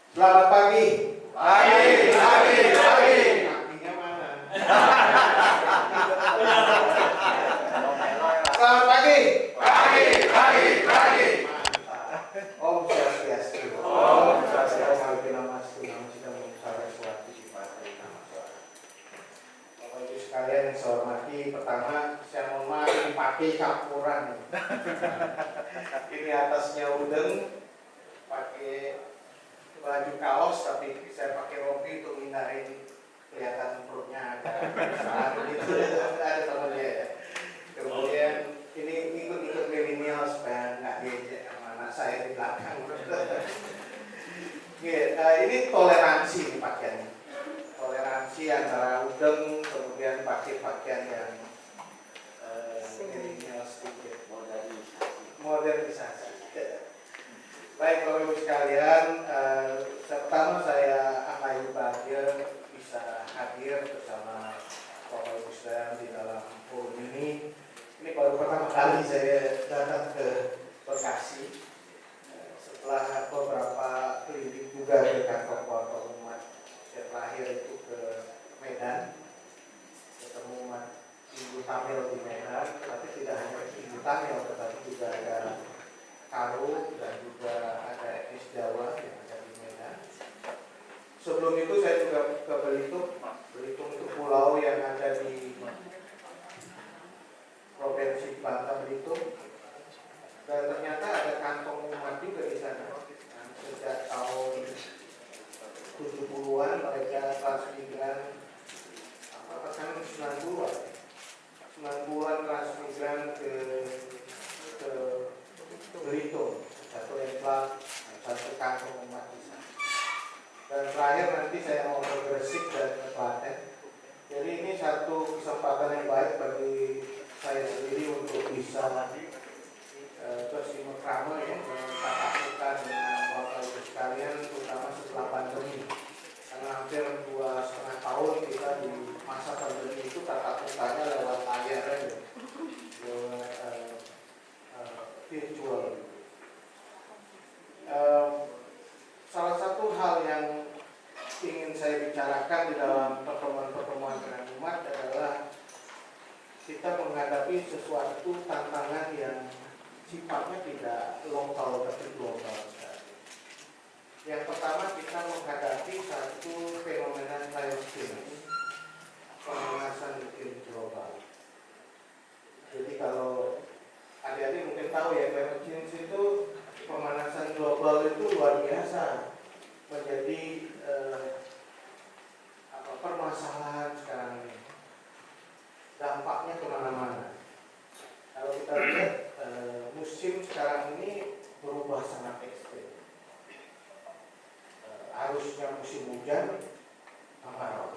Selamat pagi. Pagi. Paginya mana? Selamat pagi. Pagi. Mantap. Om Swastiastu. Om Swastiastu. Bapak Ibu sekalian yang saya hormati, pertama saya mohon maaf ini pakai campuran. Ini atasnya udeng, pakai baju kaos, tapi saya pakai rompi untuk menghindari kelihatan perutnya agak besar gitu. Ada temannya ya. Kemudian ini ikut milenial supaya nggak diejek sama anak saya di belakang. Ini toleransi nih pakaiannya. Toleransi antara udeng, kemudian pakai pakaian yang milenial sedikit, modernisasi. Baik Bapak Ibu sekalian, pertama saya akan bahagia bisa hadir bersama Bapak Ibu sekalian di dalam forum ini. Ini baru pertama kali saya datang ke Bekasi setelah beberapa keliling juga ke kantor keluarga umat. Saya terakhir itu ke Medan, ketemu umat Ibu Tamil di Medan, tapi tidak hanya Ibu Tamil, tetapi juga ada Karo dan juga ada etnis Jawa yang ada di Medan. Sebelum itu saya juga ke Belitung. Belitung itu pulau yang ada di Provinsi Bangka Belitung. Dan ternyata ada kantong umat juga di sana. Sejak tahun 70-an mereka transmigran, bahkan 90-an. 90-an transmigran ke Belitung, satu enklat, satu kantong umat di sana. Dan terakhir nanti saya mau ke Gresik dan ke Klaten. Jadi ini satu kesempatan yang baik bagi saya sendiri untuk bisa bersilaturahmi ya, bertatap muka dengan Bapak Ibu sekalian, terutama setelah pandemi. Karena hampir 2,5 tahun kita di masa pandemi itu tatap mukanya lewat layar ya, virtual. Salah satu hal yang ingin saya bicarakan di dalam pertemuan-pertemuan dengan umat adalah kita menghadapi sesuatu tantangan yang sifatnya tidak lokal tapi global. Yang pertama kita menghadapi satu fenomena climate change, pemanasan iklim global. Jadi kalau adik-adik mungkin tahu ya, climate change itu pemanasan global itu luar biasa menjadi permasalahan sekarang ini. Dampaknya kemana-mana. Kalau kita lihat musim sekarang ini berubah sangat ekstrim. Harusnya musim hujan, kemarau.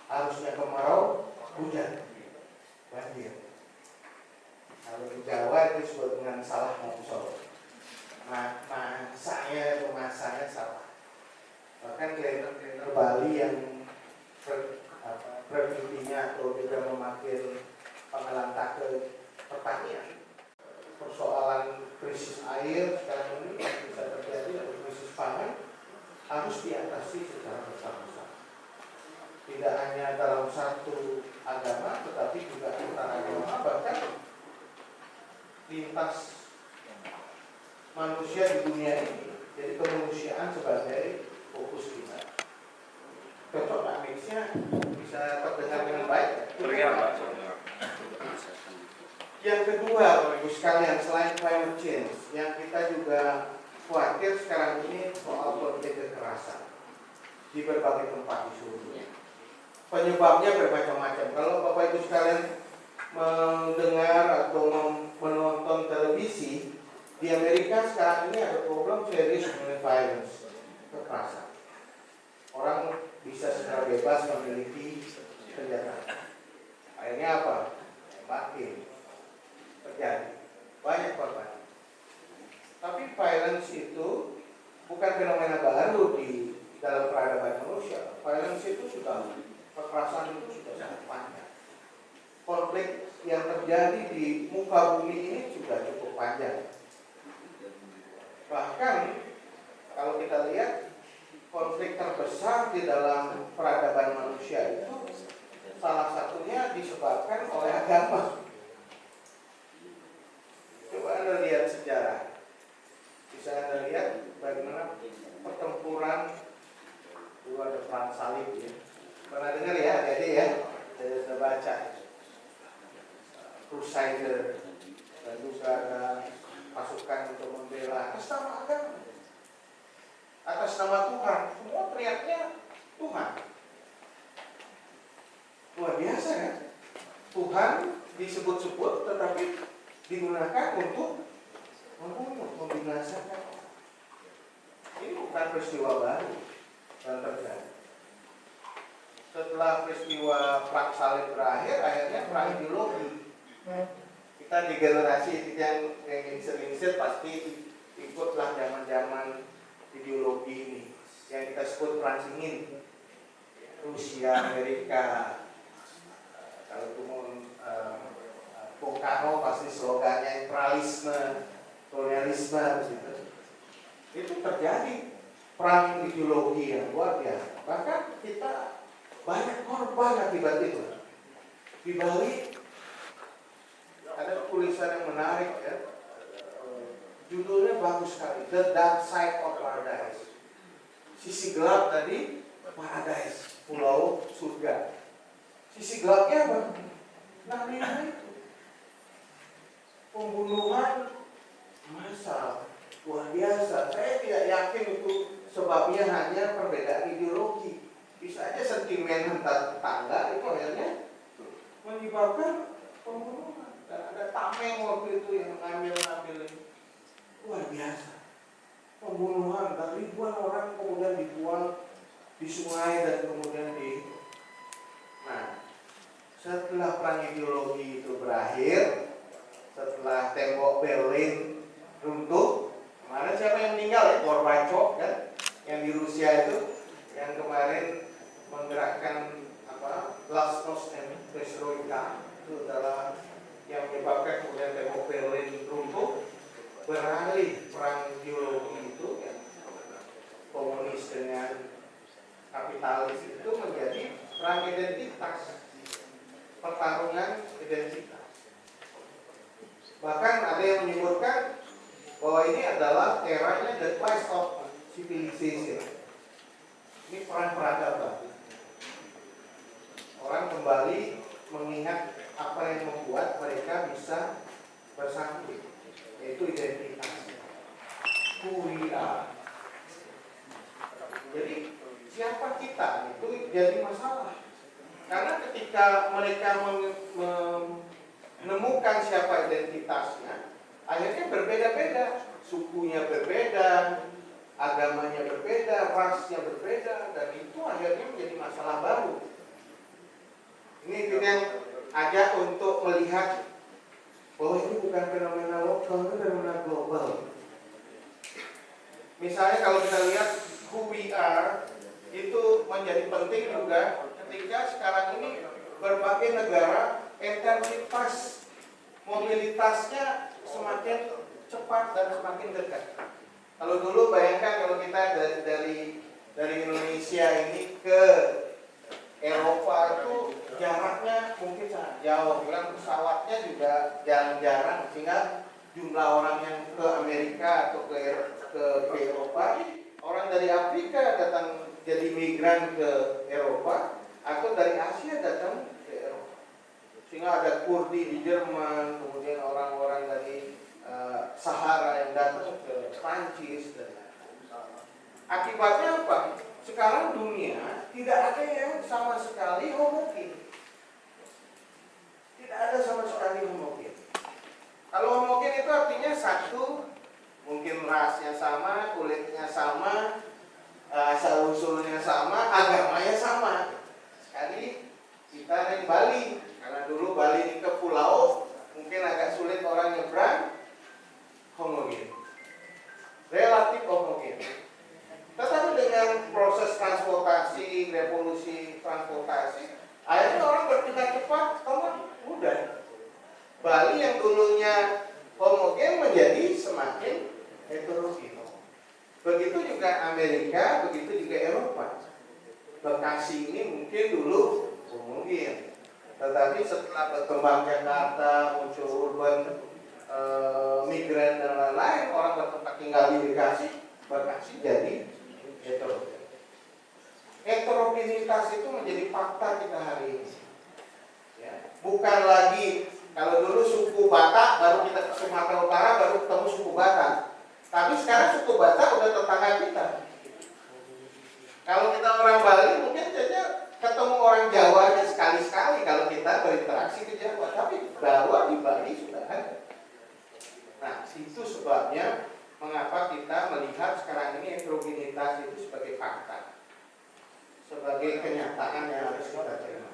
Harusnya kemarau, hujan, banjir. Kalau di Jawa itu disebut dengan salah mongsor. Masanya salah. Bahkan trainer Bali yang prediktinya atau juga memakai pengelantah ke pertanian. Persoalan krisis air sekarang ini yang bisa terjadi atau krisis pangan harus diatasi secara bersama-sama. Tidak hanya dalam satu agama, tetapi juga antar agama, bahkan lintas manusia di dunia ini. Jadi kemanusiaan sebagai fokus kita. Cocok Pak mixnya bisa terdengar dengan baik. Terdengar Pak. Yang kedua, Bapak Ibu sekalian, selain climate change, yang kita juga khawatir sekarang ini soal konflik kekerasan di berbagai tempat di seluruh dunia. Penyebabnya bermacam-macam. Kalau Bapak Ibu sekalian mendengar atau menonton televisi, di Amerika sekarang ini ada problem serius mengenai violence, kekerasan. Orang bisa secara bebas memiliki senjata. Akhirnya apa? Makin terjadi banyak korban. Tapi violence itu bukan fenomena baru di dalam peradaban manusia. Violence itu kekerasan itu sudah sangat panjang. Konflik yang terjadi di muka bumi ini sudah cukup panjang. Bahkan kalau kita kita lihat konflik terbesar di dalam peradaban manusia itu salah satunya disebabkan oleh agama. Coba Anda lihat sejarah, bisa Anda lihat bagaimana pertempuran dulu ada perang salib ya. Pernah dengar ya, jadi ya, saya sudah baca Crusader, dan juga ada pasukan untuk membela atas nama agama, atas nama Tuhan, semua teriaknya Tuhan. Luar biasa kan? Tuhan disebut-sebut tetapi digunakan untuk membunuh, membinasakan. Ini bukan peristiwa baru yang terjadi. Setelah peristiwa perang salib berakhir, akhirnya perang ideologi. Kita di generasi yang lingsir-lingsir pasti ikutlah zaman-zaman ideologi ini yang kita sebut perang dingin, Rusia, Amerika. Kalau itu Bung Karno pasti slogannya imperialisme, kolonialisme begitu. Itu terjadi perang ideologi yang luar biasa. Bahkan kita banyak korban akibat itu. Di balik ada tulisan yang menarik ya. Judulnya bagus sekali, The Dark Side of Paradise. Sisi gelap tadi Paradise, pulau surga. Sisi gelapnya apa? Nah, itu pembunuhan massal luar biasa. Saya tidak yakin itu sebabnya hanya perbedaan ideologi. Bisa aja sentimen antar tetangga itu akhirnya menyebabkan pembunuhan. Dan ada tameng waktu itu yang ngambil luar biasa. Pembunuhan dan ribuan orang kemudian dibuang di sungai dan kemudian setelah perang ideologi itu berakhir, setelah tembok Berlin runtuh, kemarin siapa yang meninggal ya? Gorbachev kan, yang di Rusia itu, yang kemarin menggerakkan Glasnost and Perestroika, itu adalah yang menyebabkan kemudian tembok Berlin runtuh. Beralih perang ideologi itu ya, komunis dengan kapitalis itu menjadi perang identitas, pertarungan identitas. Bahkan ada yang menyebutkan bahwa ini adalah eranya the clash of civilization. Ini perang peradaban. Orang kembali mengingat apa yang membuat mereka bisa bersatu, yaitu identitas. Who we are. Jadi siapa kita itu jadi masalah. Karena ketika mereka menemukan siapa identitasnya, akhirnya berbeda-beda, sukunya berbeda, agamanya berbeda, rasnya berbeda, dan itu akhirnya menjadi masalah baru. Ini yang ajak untuk melihat bahwa ini bukan fenomena lokal, ini fenomena global. Misalnya kalau kita lihat who we are, itu menjadi penting juga ketika sekarang ini berbagai negara intensitas mobilitasnya semakin cepat dan semakin dekat. Kalau dulu bayangkan kalau kita dari Indonesia ini ke Eropa itu jaraknya mungkin sangat jauh, bilang pesawatnya juga jarang-jarang, sehingga jumlah orang yang ke Amerika atau ke Eropa, orang dari Afrika datang jadi migran ke Eropa, atau dari Asia datang ke Eropa, sehingga ada Kurdi di Jerman, kemudian orang-orang dari Sahara yang datang ke Prancis dan akibatnya apa? Sekarang dunia tidak ada yang sama sekali homogen. Tidak ada sama sekali homogen. Kalau homogen itu artinya satu, mungkin rasnya sama, kulitnya sama, asal usulnya sama, agamanya sama. Sekali kita naik Bali, karena dulu Bali ini ke pulau, mungkin agak sulit orang nyebrang, homogen, relatif homogen. Tetapi dengan proses transportasi, revolusi transportasi, akhirnya orang berpindah cepat, mudah. Bali yang dulunya homogen menjadi semakin heterogen. Begitu juga Amerika, begitu juga Eropa. Bekasi ini mungkin dulu mungkin, tetapi setelah berkembang Jakarta, muncul urban migran dan lain-lain, orang bertempat tinggal di Bekasi jadi heterogen. Heterogenitas itu menjadi fakta kita hari ini. Ya. Bukan lagi kalau dulu suku Batak baru kita ke Sumatera Utara baru ketemu suku Batak. Tapi sekarang suku Batak udah tetangga kita. Kalau kita orang Bali mungkin saja ketemu orang Jawa aja sekali-sekali kalau kita berinteraksi ke Jawa. Tapi bahwa di Bali sudah ada. Nah, itu sebabnya mengapa kita melihat sekarang ini heterogenitas itu sebagai fakta, sebagai kenyataan yang harus kita terima.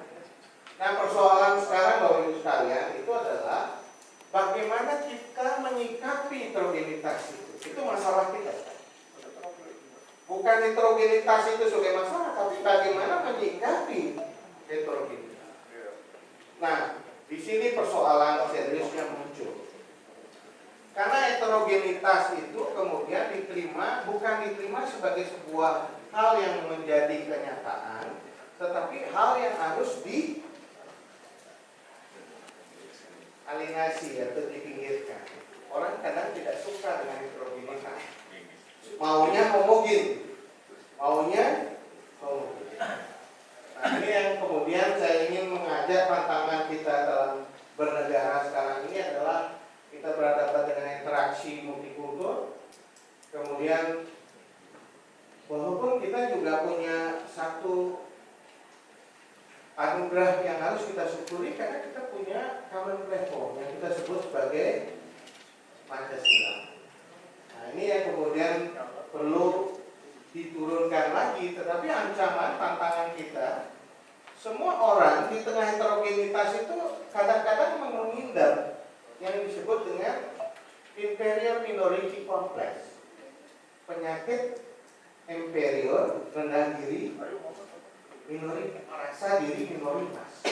Nah, persoalan sekarang Bapak Ibu sekalian itu adalah bagaimana kita menyikapi heterogenitas itu. Itu masalah kita. Bukan heterogenitas itu sebagai masalah, tapi bagaimana menyikapi heterogenitas. Nah, di sini persoalan seriusnya muncul. Karena heterogenitas itu kemudian bukan diterima sebagai sebuah hal yang menjadi kenyataan, tetapi hal yang harus dialienasi atau dipinggirkan. Orang kadang tidak suka dengan heterogenitas. Maunya homogen. Nah, ini yang kemudian saya ingin mengajak tantangan kita dalam bernegara sekarang ini adalah kita berhadapan dengan interaksi multikultur. Kemudian walaupun kita juga punya satu anugerah yang harus kita syukuri karena kita punya common platform yang kita sebut sebagai Pancasila. Nah, ini yang kemudian perlu diturunkan lagi, tetapi ancaman tantangan kita, semua orang di tengah heterogenitas itu kadang-kadang menghindar yang disebut dengan inferior minority complex, penyakit inferior, rendah diri, minoritas, merasa diri minoritas.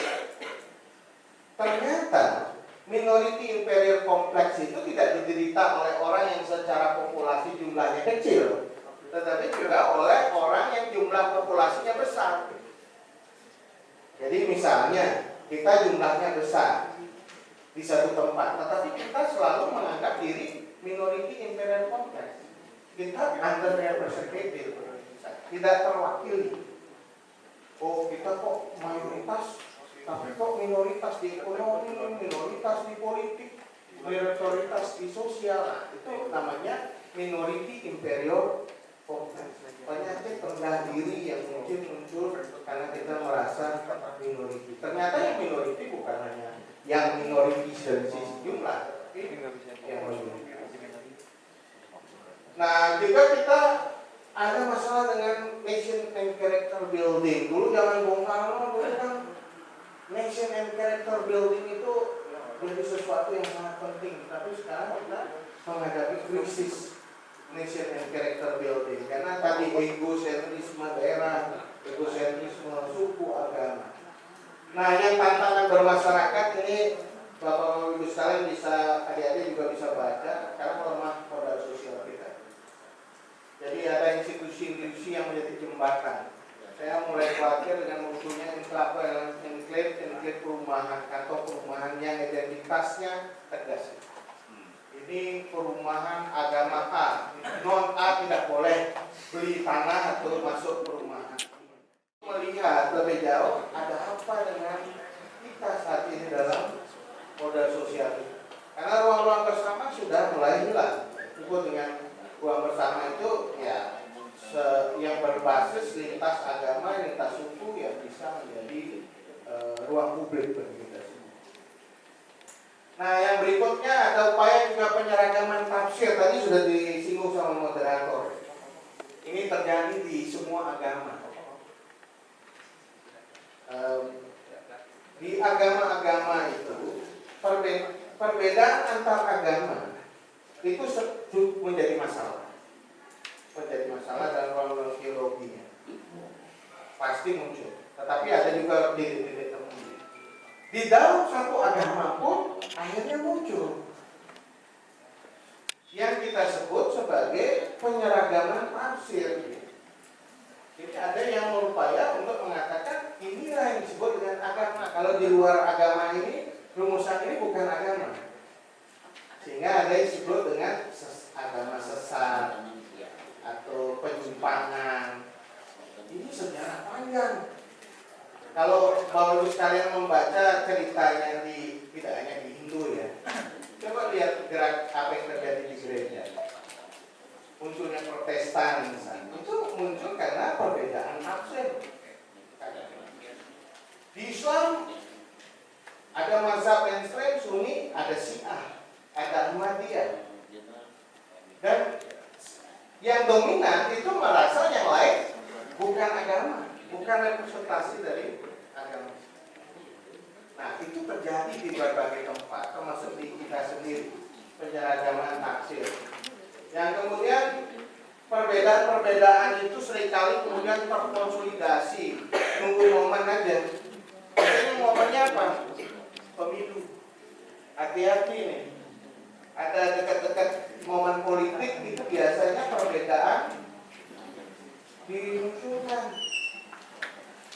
Ternyata minority inferior complex itu tidak diderita oleh orang yang secara populasi jumlahnya kecil, tetapi juga oleh orang yang jumlah populasinya besar. Jadi misalnya kita jumlahnya besar di satu tempat, tetapi kita selalu menganggap diri minority inferior complex. Kita underrepresented, tidak terwakili. Oh, kita kok mayoritas, tapi kok minoritas di ekonomi, minoritas di politik, minoritas di sosial. Nah, itu namanya minority inferior complex. Penyakit rendah diri yang mungkin muncul karena kita merasa minority. Ternyata yang minority bukan hanya yang minoritas dari sisi jumlah, tapi yang minority. Nah, juga kita ada masalah dengan nation and character building. Dulu zaman Bung Karno dulu kan nation and character building itu menjadi sesuatu yang sangat penting. Tapi sekarang kita menghadapi krisis nation and character building karena tadi egosentrisme daerah, egosentrisme suku, agama. Nah, yang tantangan bermasyarakat ini Bapak Ibu sekalian bisa, adik-adik juga bisa baca karena melemah modal sosial kita. Jadi ada institusi-institusi yang menjadi jembatan. Saya mulai khawatir dengan munculnya enklave perumahan atau perumahan yang identitasnya tegas. Ini perumahan agama A, non A tidak boleh beli tanah atau masuk perumahan. Melihat lebih jauh ada apa dengan kita saat ini dalam modal sosial kita. Karena ruang-ruang bersama sudah mulai hilang. Disebut dengan ruang bersama itu ya yang berbasis lintas agama, lintas suku yang bisa menjadi ruang publik bagi kita semua. Nah, yang berikutnya ada upaya juga penyeragaman tafsir. Tadi sudah disinggung sama moderator. Ini terjadi di semua agama. Di agama-agama itu perbedaan antar agama itu menjadi masalah. Menjadi masalah dalam ruang teologinya. Pasti muncul. Tetapi ada juga titik-titik temu. Di dalam satu agama pun akhirnya muncul yang kita sebut sebagai penyeragaman tafsir. Jadi ada yang berupaya untuk mengatakan inilah yang disebut dengan agama. Kalau di luar agama ini, rumusan ini bukan agama. Sehingga ada yang disebut dengan agama sesat atau penyimpangan. Ini sejarah panjang. Kalau Bapak Ibu sekalian membaca ceritanya tidak hanya di Hindu ya, coba lihat gerak apa yang terjadi di gereja. Munculnya Protestan misalnya, itu muncul karena perbedaan tafsir. Di Islam ada mazhab mainstream Sunni, ada Syiah, ada Ahmadiyah, dan yang dominan itu merasa yang lain bukan agama, bukan representasi dari agama. Nah, itu terjadi di berbagai tempat, termasuk di kita sendiri, penyeragaman tafsir. Yang kemudian perbedaan-perbedaan itu seringkali kemudian terkonsolidasi, nunggu momen aja. Biasanya momennya apa? Pemilu. Hati-hati nih. Ada dekat-dekat momen politik itu biasanya perbedaan dimunculkan.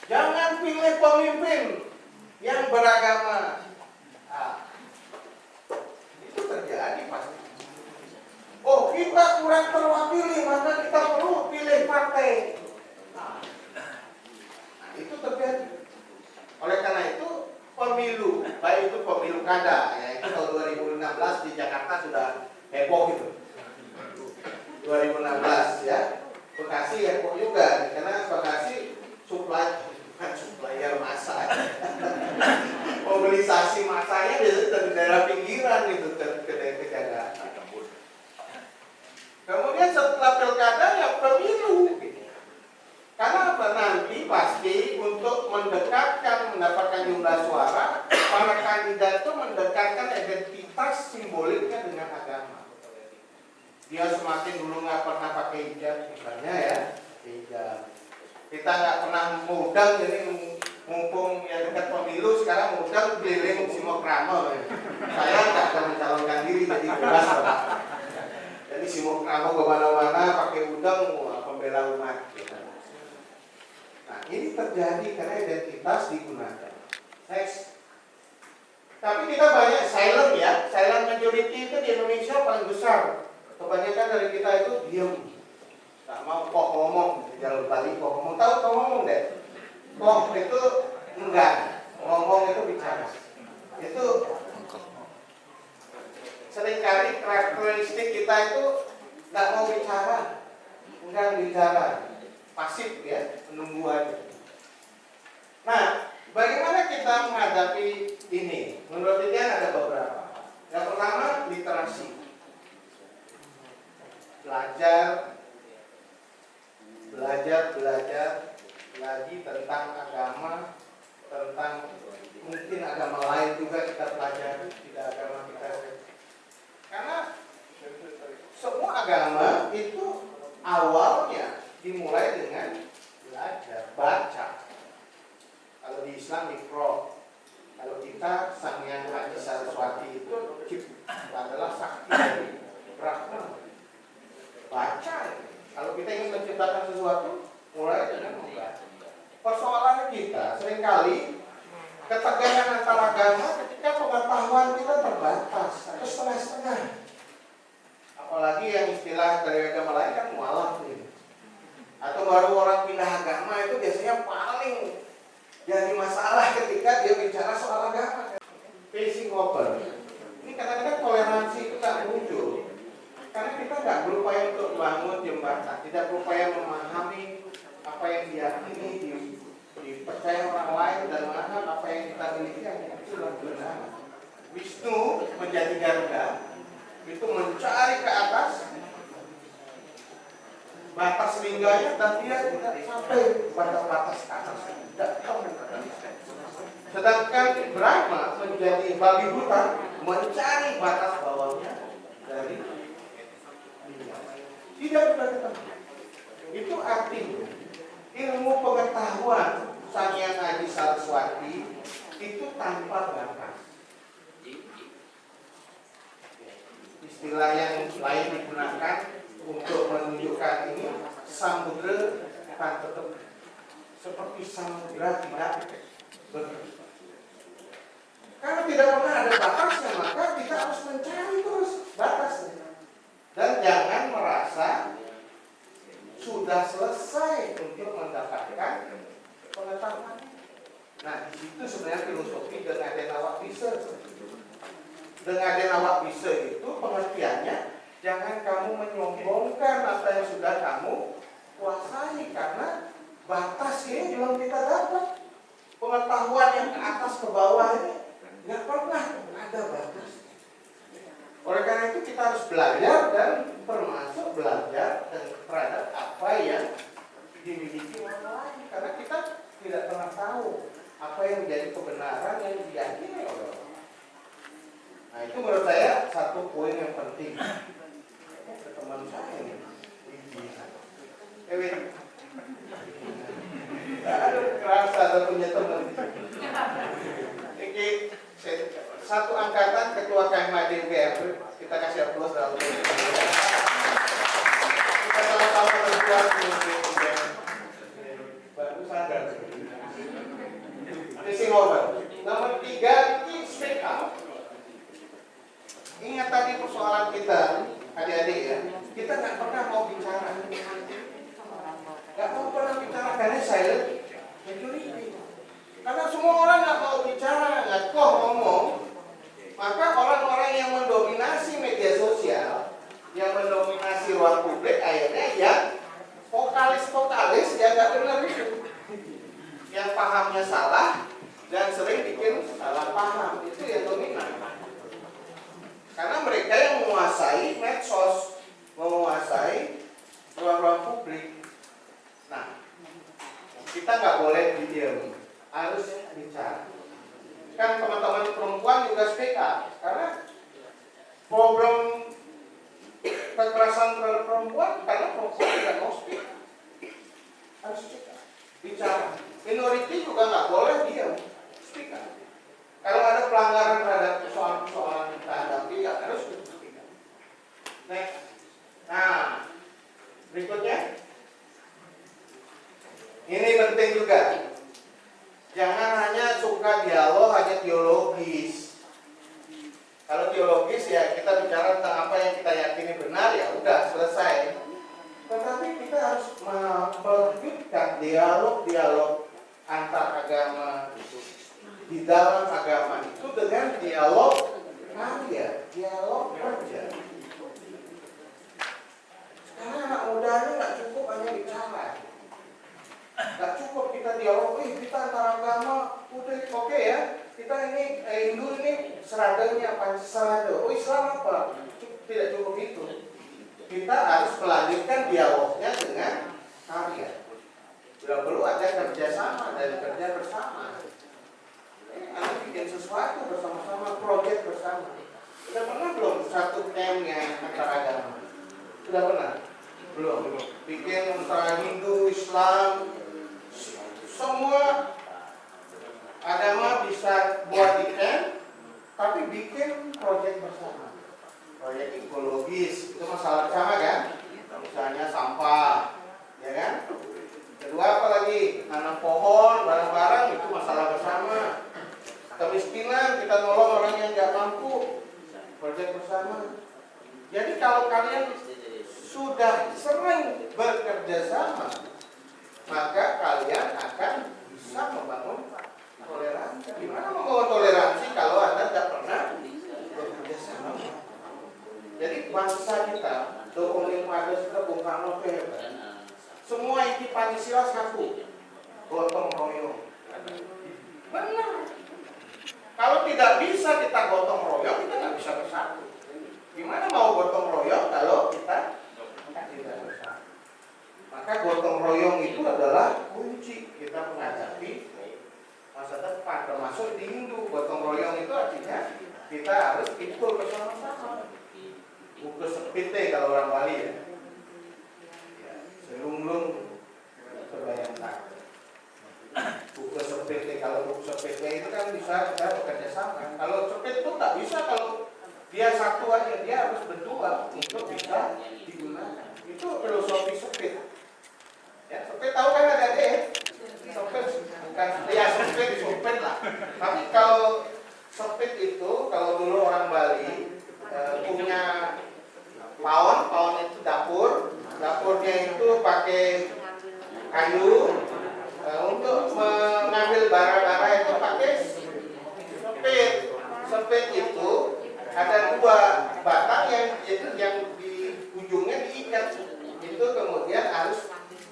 Jangan pilih pemimpin yang beragama. Nah, itu terjadi pasti. Oh, kita kurang terwakili, maka kita perlu pilih partai. Nah, itu terjadi. Oleh karena itu, pemilu, baik itu pemilu kada, ya itu tahun 2016 di Jakarta sudah heboh gitu. 2016 ya. Bekasi heboh juga, karena Bekasi supplier massa. Mobilisasi massanya biasanya dari daerah pinggiran gitu ke Jakarta. Kemudian setelah pilkada ya pemilu. Karena apa? Nanti pasti untuk mendapatkan jumlah suara, para kandidat itu mendekatkan identitas simboliknya dengan agama. Dia semakin dulu nggak pernah pakai hijab, misalnya ya, hijab. Kita nggak pernah mudang, jadi mumpung ya dekat pemilu sekarang mudang keliling Simokramo. Saya nggak akan mencalonkan diri jadi bebas. Jadi Simokramo kemana-mana pakai udang, pembela umat. Nah, ini terjadi karena identitas digunakan. Next. Tapi kita banyak silent ya. Silent majority itu di Indonesia paling besar. Kebanyakan dari kita itu diam. Gak mau kok ngomong. Jalur tadi kok ngomong. Tahu kok ngomong deh. Kok itu enggak. Ngomong itu bicara. Itu seringkali karakteristik kita itu gak mau bicara. Enggak bicara. Pasif ya, menunggu aja. Nah, bagaimana kita menghadapi ini? Menurut Dian ada beberapa. Yang pertama, literasi. Belajar lagi tentang agama, tentang mungkin agama lain juga kita pelajari, tidak agama kita. Karena semua agama itu awalnya dimulai dengan belajar, baca. Kalau di Islam Iqra, kalau kita Sang Hyang Adi Saraswati itu adalah sakti dari Brahma. Baca. Kalau kita ingin menciptakan sesuatu, mulai dengan membaca. Persoalan kita seringkali ketegangan antara agama ketika pengetahuan kita terbatas atau setengah-setengah. Apalagi yang istilah dari agama lain kan mualaf nih. Atau baru orang pindah agama itu biasanya paling jadi masalah ketika dia bicara soal agama. Facing open. Ini kadang-kadang toleransi itu tak muncul. Karena kita nggak berupaya untuk bangun jembatan, tidak berupaya memahami apa yang diyakini, dipercaya orang lain dan memahami apa yang kita miliki. Itu benar. Wisnu menjadi Garuda itu mencari ke atas batas lingganya dan dia tidak sampai pada batas atas, tidak tahu. Sedangkan Brahma menjadi babi hutan mencari batas bawahnya dari lingganya. Tidak ketemu. Itu artinya ilmu pengetahuan Sang Hyang Adi Saraswati itu tanpa batas. Istilah yang lain digunakan untuk menunjukkan ini samudra tanpa tebing. Seperti samudra tidak berhenti. Karena tidak pernah ada batasnya, maka kita harus mencari terus batasnya. Dan jangan merasa sudah selesai untuk mendapatkan pengetahuan. Nah, di situ sebenarnya filosofi dengan denawak bisa. Dengan denawak bisa itu pengertiannya, jangan kamu menyombongkan apa yang sudah kamu kuasai, karena batas ini belum kita dapat. Pengetahuan yang ke atas ke bawah ini nggak pernah ada batas. Oleh karena itu kita harus belajar, dan termasuk belajar dan terhadap apa yang dimiliki orang lain, karena kita tidak pernah tahu apa yang menjadi kebenaran yang diyakini oleh orang. Nah, itu menurut saya satu poin yang penting. Teman saya ini, aduh, kerasa ada punya teman. Ini satu angkatan ketua KMAD UGM, kita kasih aplaus dalam kita sama-sama berjuang baru sadar. Misi nomor 3 itu speak up. Ingat tadi persoalan kita, adik-adik ya, kita nggak pernah mau bicara, nggak mau pernah bicara karena silent majority. Karena semua orang nggak mau bicara, nggak kok ngomong. Maka orang-orang yang mendominasi media sosial, yang mendominasi ruang publik, akhirnya ya vokalis-vokalis ya nggak benar itu, yang pahamnya salah dan sering bikin salah paham, itu yang dominan. Karena mereka yang menguasai medsos, menguasai ruang-ruang publik. Nah, kita nggak boleh diam, harus bicara. Kan teman-teman perempuan juga speak up, karena problem kekerasan terhadap perempuan karena perempuan tidak mau speak, harus speak up, bicara. Minority juga nggak boleh diam, speak up. Kalau ada pelanggaran terhadap persoalan-persoalan yang kita hadapi, ya harus speak up. Next. Nah, berikutnya ini penting juga. Jangan hanya suka dialog, hanya teologis. Kalau teologis ya kita bicara tentang apa yang kita yakini benar, ya udah selesai. Tetapi kita harus melanjutkan dialog-dialog antar agama di dalam agama itu dengan dialog karya, dialog kerja. Sekarang anak muda ini nggak cukup hanya bicara. Gak cukup kita dialog, kita antar agama, udah oke ya. Kita ini Hindu ini seragamnya Pancasila, Islam apa? Tidak cukup itu. Kita harus melanjutkan dialognya dengan karya. Sudah perlu ada kerjasama dan kerja bersama. Anda bikin sesuatu bersama-sama, proyek bersama. Sudah pernah belum satu camp-nya antar agama? Sudah pernah? Belum. Bikin antara Hindu, Islam, semua agama bisa buat event, tapi bikin proyek bersama. Proyek ekologis itu masalah bersama kan? Misalnya sampah, ya kan? Kedua apa lagi? Nanam pohon bareng-bareng, itu masalah bersama. Kemiskinan, kita nolong orang yang nggak mampu, proyek bersama. Jadi kalau kalian sudah sering bekerja sama, maka kalian akan bisa membangun toleransi. Gimana membangun toleransi kalau Anda tidak pernah bekerja sama? Jadi bangsa kita, Dokoning Fathers kita Bung Karno hebat. Semua inti Pancasila satu, gotong royong. Benar. Kalau tidak bisa kita gotong royong, kita nggak bisa bersatu. Gimana mau gotong royong kalau kita tidak bersatu? Maka gotong royong itu adalah kunci kita menghadapi masa depan. Termasuk di Hindu, gotong royong itu artinya kita harus ikut bersama-sama. Buku sepite kalau orang Bali ya. Selunglung terbayang tak. Buku sepite, kalau buku sepite itu kan bisa kita bekerja sama. Kalau sepit pun tak bisa, kalau dia satu aja, dia harus berdua untuk bisa digunakan. itu filosofi sempit. Ya, sempit tahu kan ada deh. Sempit bukan ya sempit lah. Tapi kalau sempit itu kalau dulu orang Bali punya pawon itu dapurnya itu pakai kayu, untuk mengambil bara-bara itu pakai sempit. Sempit itu ada dua batang yang di ujungnya diikat, itu kemudian harus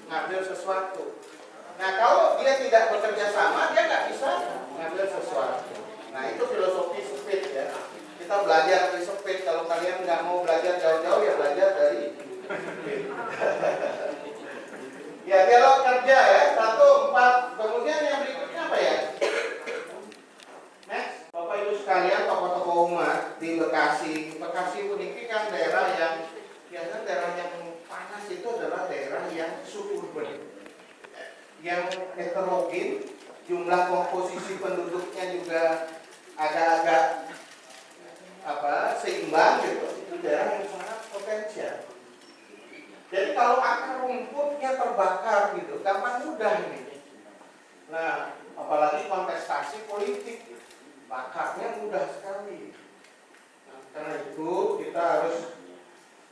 ngambil sesuatu. Nah kalau dia tidak bekerja sama, dia nggak bisa ngambil sesuatu. Nah itu filosofi sempit ya. Kita belajar dari sempit. Kalau kalian nggak mau belajar jauh-jauh ya belajar dari sempit. Ya dialog kerja ya 1, 4. Kemudian yang berikutnya apa ya? Next, Bapak Ibu sekalian, tokoh-tokoh umat di Bekasi. Bekasi ini kan daerah yang biasanya daerah yang panas itu adalah daerah yang suburban, yang heterogen, jumlah komposisi penduduknya juga agak-agak seimbang gitu. Itu daerah yang sangat potensial. Jadi kalau akar rumputnya terbakar gitu, gampang mudah ini. Nah, apalagi kontestasi politik, bakarnya mudah sekali. Nah, karena itu kita harus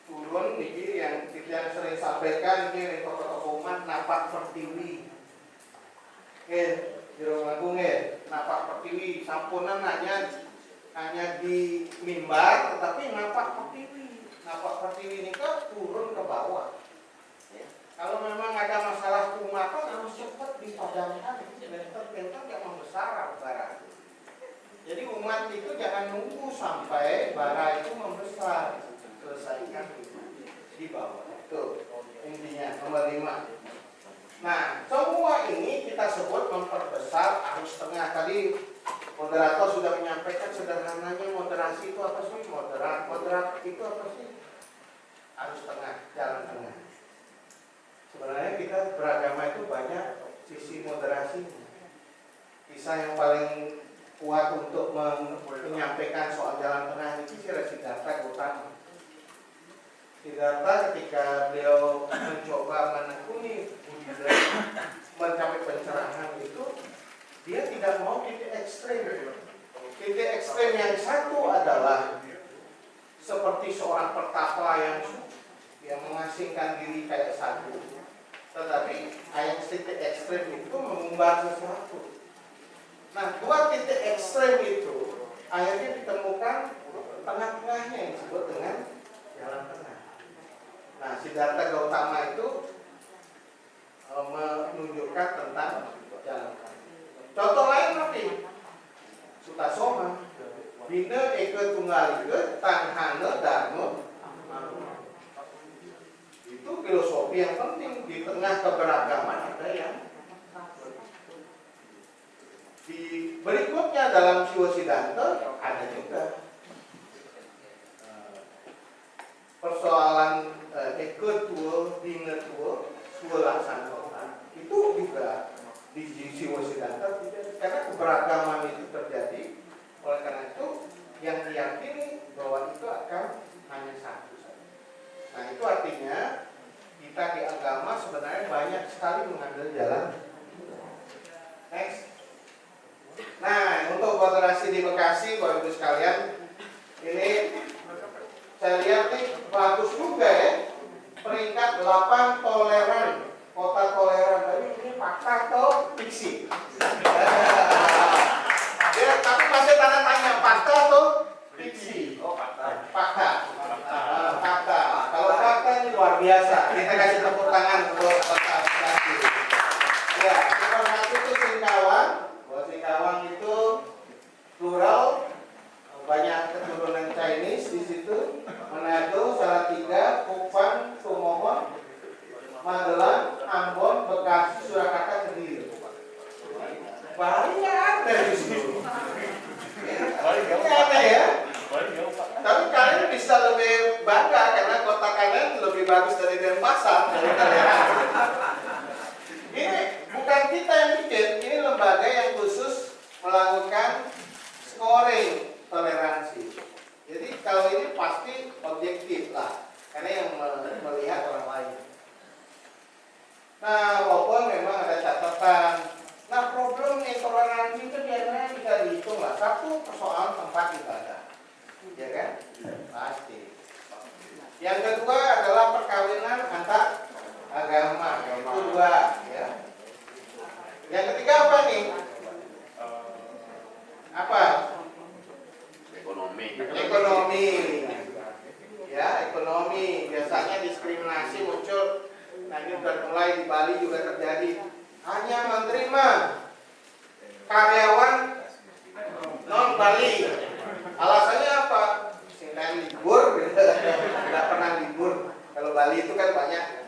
turun ini yang kita sering sampaikan ini tokoh-tokoh umat napak pertiwi. Jero ngagung napak pertiwi sampunan hanya di mimbar tetapi napak pertiwi. Napak pertiwi ini kan turun ke bawah. Ya. Kalau memang ada masalah keumatan harus cepat dipadamkan, bentar-bentar yang membesar bara. Jadi umat itu jangan nunggu sampai bara itu membesar, selesaikan di bawah. Itu intinya nomor 5. Nah, semua ini kita sebut memperbesar arus tengah. Tadi moderator sudah menyampaikan sederhananya moderasi itu apa sih? Moderat itu apa sih? Arus tengah, jalan tengah. Sebenarnya kita beragama itu banyak sisi moderasi. Kisah yang paling kuat untuk menyampaikan soal jalan tengah itu si Siddhartha Gautama. Siddhartha ketika beliau mencoba menekuni budidaya mencapai pencerahan itu, dia tidak mau titik ekstrem. Titik ekstrem yang satu adalah seperti seorang pertapa yang mengasingkan diri kayak sagu. Tetapi ayat titik ekstrem itu mengumbar sesuatu. Nah, dua titik ekstrem itu akhirnya ditemukan tengah-tengahnya yang disebut dengan jalan tengah. Nah, Siddhartha Gautama itu menunjukkan tentang jalan tengah. Contoh lain nanti Sutasoma, Bina Eka Tunggal Ika Tanhana Dharma. Itu filosofi yang penting di tengah keberagaman ada yang di berikutnya dalam Siwa Siddhanta ada juga persoalan Eka Tua, Bina Tua, Suwa Laksana. Itu juga di Siwa Siddhanta karena keberagaman itu terjadi. Oleh karena itu yang diyakini bahwa itu akan hanya satu saja. Nah itu artinya kita di agama sebenarnya banyak sekali mengambil jalan. Next. Nah untuk moderasi di Bekasi, Bapak Ibu sekalian, ini saya lihat nih bagus juga ya, peringkat 8 toleran, kota toleran. Tapi ini fakta atau fiksi? Ya, tapi masih tanda tanya, fakta atau fiksi? Oh, fakta. Fakta. Fakta. Kalau fakta ini luar biasa. Kita kasih tepuk tangan untuk kota Bekasi. Ya, nomor 1 itu Singkawang. Singkawang itu plural, banyak keturunan Chinese di situ. Manado, Salatiga, Kupang, Kumohon, Magelang, Ambon, Bekasi, Surakarta, Kediri. Banyak ada di situ. Ini aneh ya. Tapi kalian bisa lebih bangga karena kota kalian lebih bagus dari Denpasar. ini sudah mulai di Bali juga terjadi, hanya menerima karyawan non Bali. Alasannya apa? Singkat libur, tidak pernah libur. Kalau Bali itu kan banyak